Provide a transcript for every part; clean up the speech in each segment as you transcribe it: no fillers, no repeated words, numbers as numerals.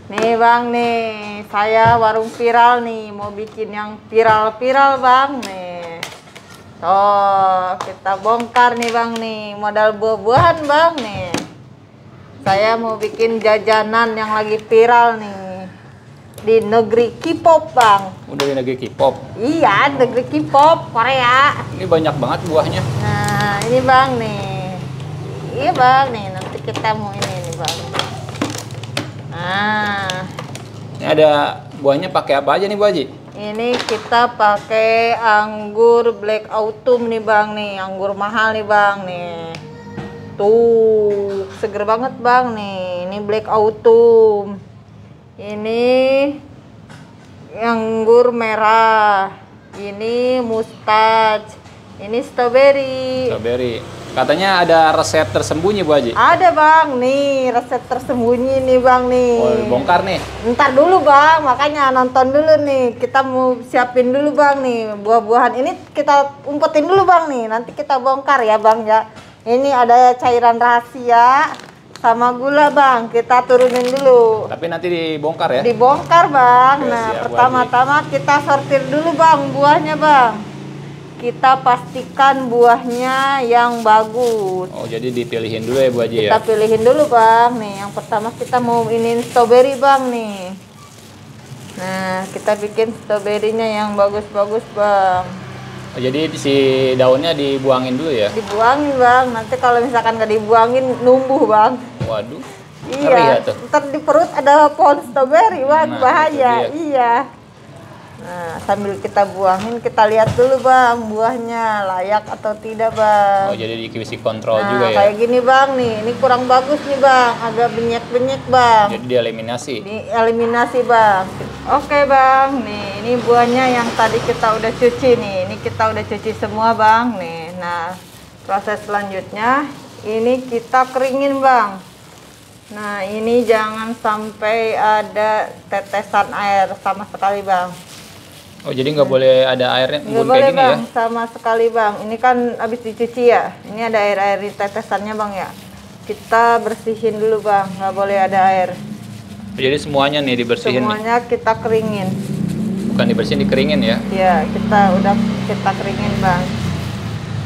Nih bang nih, saya warung viral nih, mau bikin yang viral-viral bang nih. Tuh, kita bongkar nih bang nih, modal buah-buahan bang nih. Saya mau bikin jajanan yang lagi viral nih di negeri K-pop bang. Udah di negeri K-pop? Iya, negeri K-pop, Korea. Ini banyak banget buahnya. Nah, ini bang nih. Iya bang nih, nanti kita mau ini nih bang. Nah, Ini ada buahnya pakai apa aja nih Bu Haji? ini kita pakai anggur Black Autumn nih bang nih, anggur mahal nih bang nih. Tuh, seger banget bang nih. Ini Black Autumn. Ini anggur merah. Ini mustard. Ini strawberry. Strawberry. Katanya ada resep tersembunyi Bu Haji. Ada bang nih, resep tersembunyi nih bang nih. Oh, bongkar nih. Ntar dulu bang, makanya nonton dulu nih. Kita mau siapin dulu bang nih buah-buahan. Ini kita umpetin dulu bang nih. Nanti kita bongkar ya bang ya. Ini ada cairan rahasia sama gula bang. Kita turunin dulu. Tapi nanti dibongkar ya? Dibongkar bang. Oke, Nah siap, pertama-tama kita sortir dulu bang buahnya bang. Kita pastikan buahnya yang bagus. Oh, jadi dipilihin dulu ya Bu Haji ya? Kita pilihin dulu bang nih. Yang pertama kita mau iniin strawberry bang nih. Nah kita bikin stroberinya yang bagus-bagus bang. Oh, jadi si daunnya dibuangin dulu ya? Dibuangin bang. Nanti kalau misalkan nggak dibuangin numbuh bang. Waduh. Ngeri Iya. ya tuh. Ntar di perut ada pohon stroberi bang. Nah, Bahaya. itu dia. Iya. Nah sambil kita buangin kita lihat dulu bang buahnya layak atau tidak bang. Oh, jadi dikisi kontrol Nah, juga ya? kayak gini bang nih, ini kurang bagus nih bang, agak benyek-benyek bang. Jadi dieliminasi? Dieliminasi bang. Oke bang, nih ini buahnya yang tadi kita udah cuci nih, ini kita udah cuci semua bang nih. Nah proses selanjutnya ini kita keringin bang. Nah ini jangan sampai ada tetesan air sama sekali bang. Oh, jadi nggak boleh ada airnya Nggak embun boleh kayak gini bang, ya? sama sekali bang. Ini kan habis dicuci ya. Ini ada air-air di tetesannya bang ya. Kita bersihin dulu bang, nggak boleh ada air. Oh, jadi semuanya nih dibersihin nih? Semuanya kita keringin. Bukan dibersihin, dikeringin ya? Ya, kita keringin bang.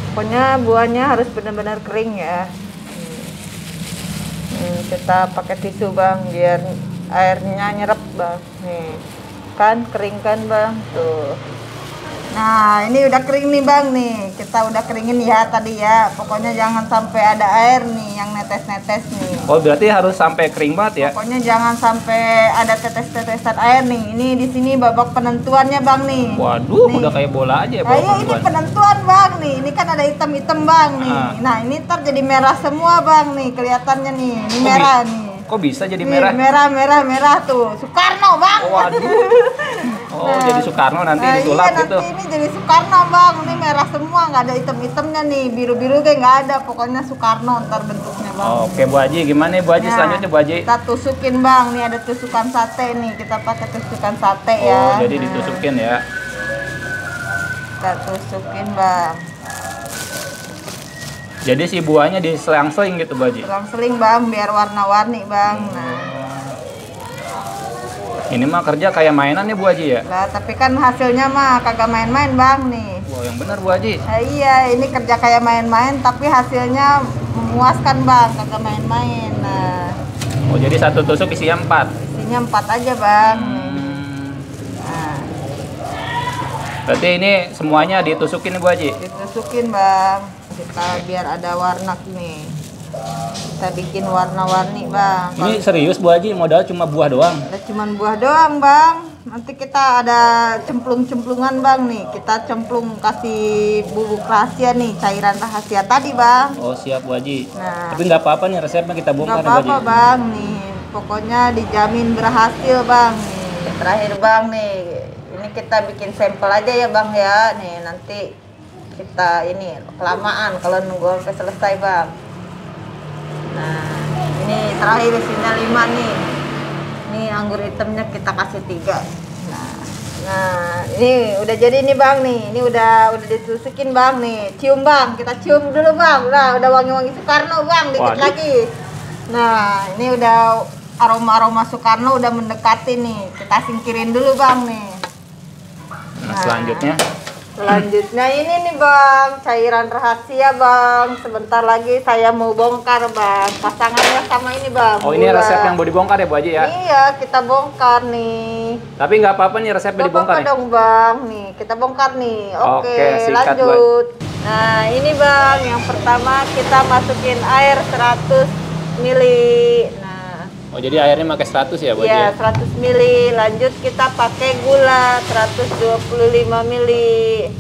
Pokoknya buahnya harus benar-benar kering ya. Kita pakai tisu bang, biar airnya nyerap bang. Nih. Kan kering kan bang tuh. Nah ini udah kering nih bang nih, kita udah keringin ya tadi ya. Pokoknya jangan sampai ada air nih yang netes-netes nih. Oh, berarti harus sampai kering banget ya? Pokoknya jangan sampai ada tetes-tetesan air nih. Ini di sini babak penentuannya bang nih. Waduh, nih. udah kayak bola aja ya Ayo ini penentuan bang nih. Ini kan ada hitam-hitam bang nih. Nah ini ntar jadi merah semua bang nih, kelihatannya nih. Ini merah nih. Kok bisa jadi Nih, merah? merah tuh. Soekarno bang. Waduh. Oh, Nah, jadi Soekarno nanti disulap iya, gitu. nanti ini jadi Soekarno bang. Ini merah semua, nggak ada hitam-hitamnya nih. Biru-biru kayak nggak ada. Pokoknya Soekarno ntar bentuknya bang. Oke Bu Haji, gimana Bu Haji selanjutnya Bu Haji? Kita tusukin bang. Nih ada tusukan sate nih. Kita pakai tusukan sate ya. Oh, jadi ditusukin ya? Kita tusukin bang. Jadi si buahnya diselang-seling gitu Bu Haji? Selang-seling bang, biar warna-warni bang. Nah. Ini mah kerja kayak mainan ya Bu Haji ya? Lah, tapi kan hasilnya mah kagak main-main bang nih. Wah, yang benar Bu Haji. Nah, iya, ini kerja kayak main-main, tapi hasilnya memuaskan bang, kagak main-main. Nah, Oh, jadi satu tusuk isinya 4? isinya 4 aja bang. Nah, Berarti ini semuanya ditusukin nih Bu Haji? ditusukin bang, kita biar ada warna nih. Kita bikin warna-warni bang. Ini serius Bu Haji, modal cuma buah doang? Ada cuman buah doang bang. Nanti kita ada cemplung-cemplungan bang nih. Kita cemplung kasih bubuk rahasia nih, cairan rahasia tadi bang. Oh, siap Bu Haji. Nah, Tapi nggak apa-apa nih resepnya kita bongkar nggak nih Bu apa-apa Haji. bang nih. Pokoknya dijamin berhasil bang nih. Terakhir bang nih. Ini kita bikin sampel aja ya bang ya. Nih nanti kita ini kelamaan kalau nunggu sampai selesai bang. Nah, ini terakhir isinya 5 nih. Ini anggur hitamnya kita kasih 3. Nah, ini udah jadi nih bang nih. Ini udah ditusukin bang nih. Cium bang, kita cium dulu bang. Udah wangi-wangi Soekarno bang, dikit Waduh. lagi. Nah, ini udah aroma-aroma Soekarno udah mendekati nih. Kita singkirin dulu bang nih. Nah, selanjutnya ini nih bang, cairan rahasia bang. Sebentar lagi saya mau bongkar bang. Pasangannya sama ini bang. Oh ini resep yang mau dibongkar ya Bu Haji ya? Iya, kita bongkar nih. Tapi nggak apa-apa nih resepnya dibongkar nih. dong bang, nih kita bongkar nih. Oke, sikat, lanjut. Nah ini bang, yang pertama kita masukin air 100 mili. Nah, oh jadi airnya pakai 100 ya Bu Haji? Iya, 100 mili. Lanjut kita pakai gula 125 mili.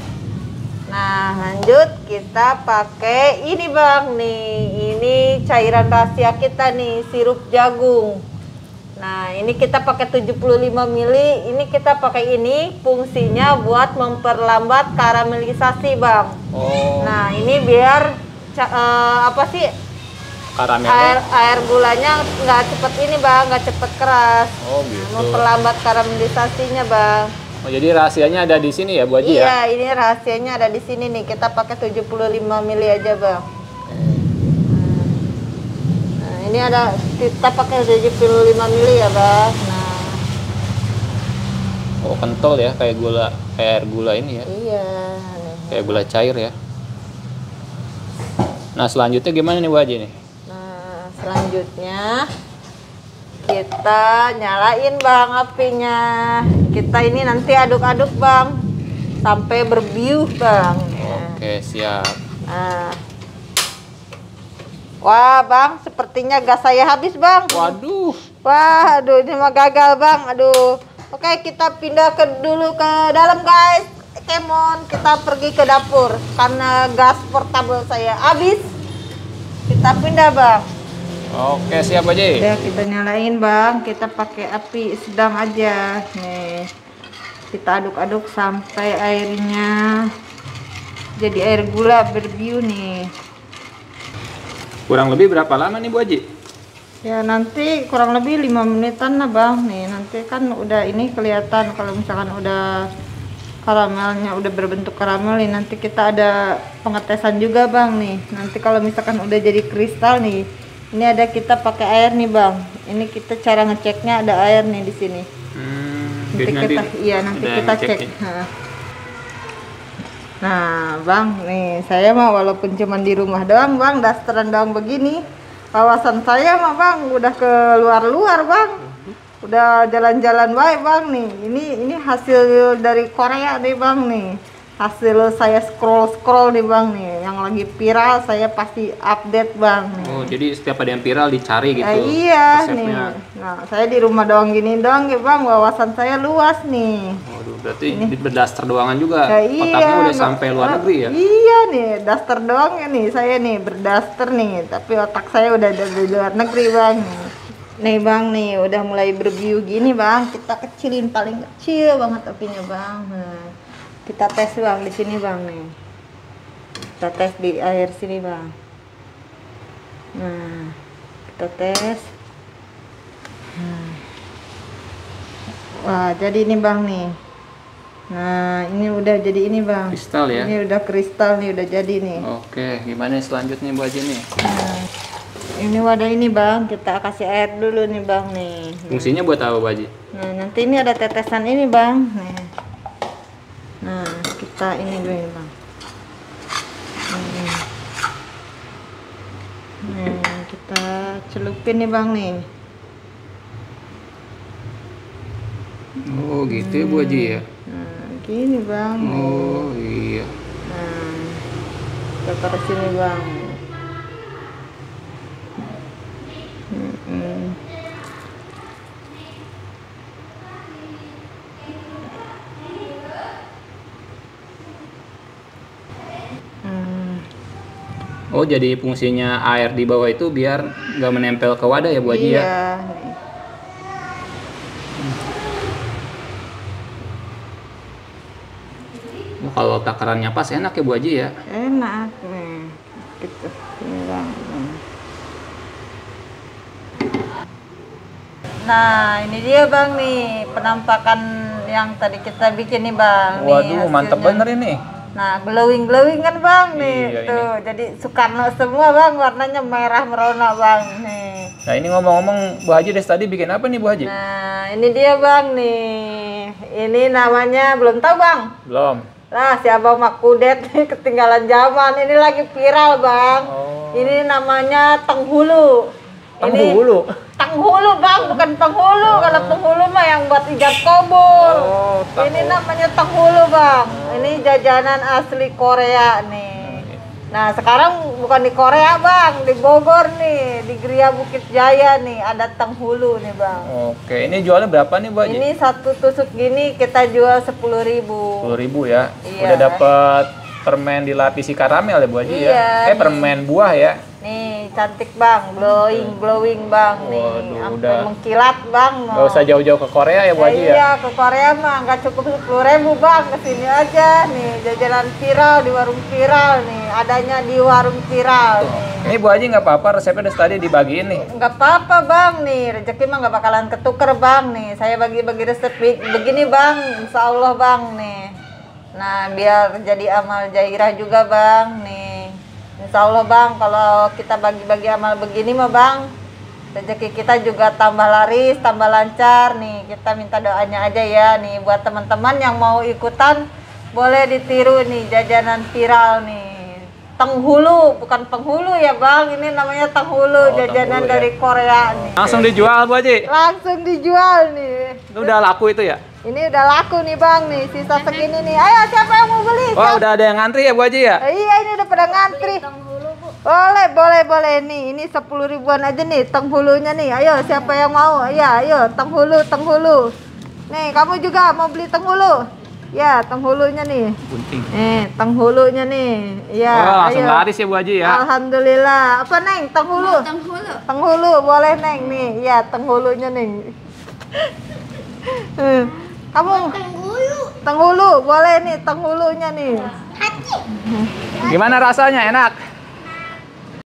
Nah, lanjut kita pakai ini bang nih. Ini cairan rahasia kita nih, sirup jagung. Nah, ini kita pakai 75 mili. Ini kita pakai ini fungsinya buat memperlambat karamelisasi, Bang. Oh. Nah, ini biar apa sih? Karamelnya? Air gulanya nggak cepet ini, Bang, nggak cepet keras. Oh, gitu. Memperlambat karamelisasinya, Bang. Oh, jadi rahasianya ada di sini ya, Bu Haji ya? Iya, ini rahasianya ada di sini nih. Kita pakai 75 mili aja, Bang. Ini ada, kita pakai 75 mili ya bang. Nah, oh kental ya, kayak gula, kayak air gula ini ya? Iya. Kayak gula cair ya. Nah selanjutnya gimana nih Bu Haji nih? Nah selanjutnya kita nyalain bang apinya. Kita ini nanti aduk-aduk bang sampai berbiuh bang. Oke siap. Nah. Wah bang, sepertinya gas saya habis bang. Waduh. Wah, aduh ini mah gagal bang. Aduh. Oke, kita pindah dulu ke dalam guys. Kemon, kita pergi ke dapur karena gas portable saya habis. Kita pindah bang. Oke siap aja. Ya kita nyalain bang. Kita pakai api sedang aja. Nih, kita aduk-aduk sampai airnya jadi air gula berbiu nih. Kurang lebih berapa lama nih Bu Haji? Ya nanti kurang lebih 5 menitan lah bang. Nih nanti kan udah ini kelihatan kalau misalkan udah karamelnya udah berbentuk karamel nih. Nanti kita ada pengetesan juga bang nih. Nanti kalau misalkan udah jadi kristal nih, ini ada kita pakai air nih bang. Ini kita cara ngeceknya ada air nih di sini. Nanti kita cek. Nah bang, nih saya mah walaupun cuman di rumah doang bang, dasteran doang begini, kawasan saya mah bang udah ke luar-luar bang, udah jalan-jalan baik bang nih. Ini hasil dari Korea nih bang nih, hasil saya scroll nih bang nih, yang lagi viral saya pasti update bang nih. Oh jadi setiap ada yang viral dicari gitu? Iya resepnya. nih. Nah saya di rumah doang gini doang ya bang, wawasan saya luas nih. Waduh berarti ini berdaster doangan juga, Ya, otaknya iya, udah sampai luar negeri ya? Iya nih, daster doang ya nih, saya nih berdaster nih, tapi otak saya udah dari luar negeri bang. Nih bang nih, udah mulai berbiu gini bang, kita kecilin paling kecil banget apinya bang. Nah, kita tes bang di sini bang nih, kita tes di air sini bang. Nah, kita tes. Wah jadi ini bang nih. Nah ini udah jadi ini bang, kristal ya? Ini udah kristal nih, udah jadi nih. Oke, gimana selanjutnya Bu Haji nih? Nah, ini wadah ini bang, kita kasih air dulu nih bang nih. Fungsinya buat apa Bu Haji? Nah nanti ini ada tetesan ini bang. Nah kita ini dulu nih bang. Nah kita celupin nih bang nih. Oh gitu ya Bu Haji ya? Gini bang. Oh iya. Nah kita taruh sini bang. Oh jadi fungsinya air di bawah itu biar nggak menempel ke wadah ya Bu Haji ya? Iya. Oh, kalau takarannya pas enak ya Bu Haji ya? Enak nih. Gitu. Ini bang. Nah ini dia bang nih penampakan yang tadi kita bikin nih bang. Waduh nih, mantep bener ini. Nah, glowing kan bang nih, Iya, tuh. Jadi Soekarno semua bang, warnanya merah merona bang nih. Nah ini ngomong-ngomong Bu Haji dari tadi bikin apa nih Bu Haji? Nah, ini dia bang nih. Ini namanya belum tahu bang. Belum. Lah, si Abang Makudet nih ketinggalan zaman. Ini lagi viral bang. Oh. Ini namanya tenghulu. Tenghulu? Tenghulu bang, bukan penghulu. Kalau penghulu mah yang buat ijab kabul. Oh, Ini namanya tenghulu bang. Ini jajanan asli Korea nih. Nah sekarang bukan di Korea bang, di Bogor nih, di Gria Bukit Jaya nih ada tenghulu nih bang. Oke, ini jualnya berapa nih Bu Haji? Ini satu tusuk gini kita jual 10.000. 10.000 ya. Iya. Udah dapat permen dilapisi karamel ya Bu Haji Iya, ya? Permen buah ya? Nih cantik bang, glowing bang nih, Waduh, sampai udah. mengkilat bang. Gak usah jauh-jauh ke Korea ya Bu Haji ya? Iya ke Korea mah nggak cukup 10.000 bang, kesini aja nih jajanan viral di warung viral nih, adanya di warung viral nih. Ini Bu Haji nggak apa-apa, resepnya udah tadi dibagiin nih. Nggak apa-apa bang nih, rezeki mah nggak bakalan ketuker bang nih. Saya bagi-bagi resep begini bang, insya Allah bang nih. Nah biar jadi amal jairah juga bang nih. Insya Allah bang, kalau kita bagi-bagi amal begini mah bang, rezeki kita juga tambah laris, tambah lancar nih. Kita minta doanya aja ya nih buat teman-teman yang mau ikutan, boleh ditiru nih jajanan viral nih. Tenghulu, bukan penghulu ya bang, ini namanya tenghulu, jajanan tenghulu ya. dari Korea nih. Langsung dijual Bu Haji? Langsung dijual nih. Itu udah laku itu ya? Ini udah laku nih bang nih, sisa segini nih. Ayo siapa yang mau beli? Wah udah ada yang ngantri ya Bu Haji ya? Iya ini udah pada ngantri. Boleh nih. Ini 10.000-an aja nih tenghulunya nih. Ayo siapa yang mau? Iya, ayo tenghulu. Nih kamu juga mau beli tenghulu? Ya tenghulunya nih. Bunting. Nih tenghulunya nih. Iya. Oh, langsung ayo. laris ya Bu Haji ya? Alhamdulillah. Apa neng? Tenghulu. Tenghulu boleh neng nih. Iya tenghulunya nih. Kamu tenghulu boleh nih tenghulunya nih. Gimana rasanya? Enak?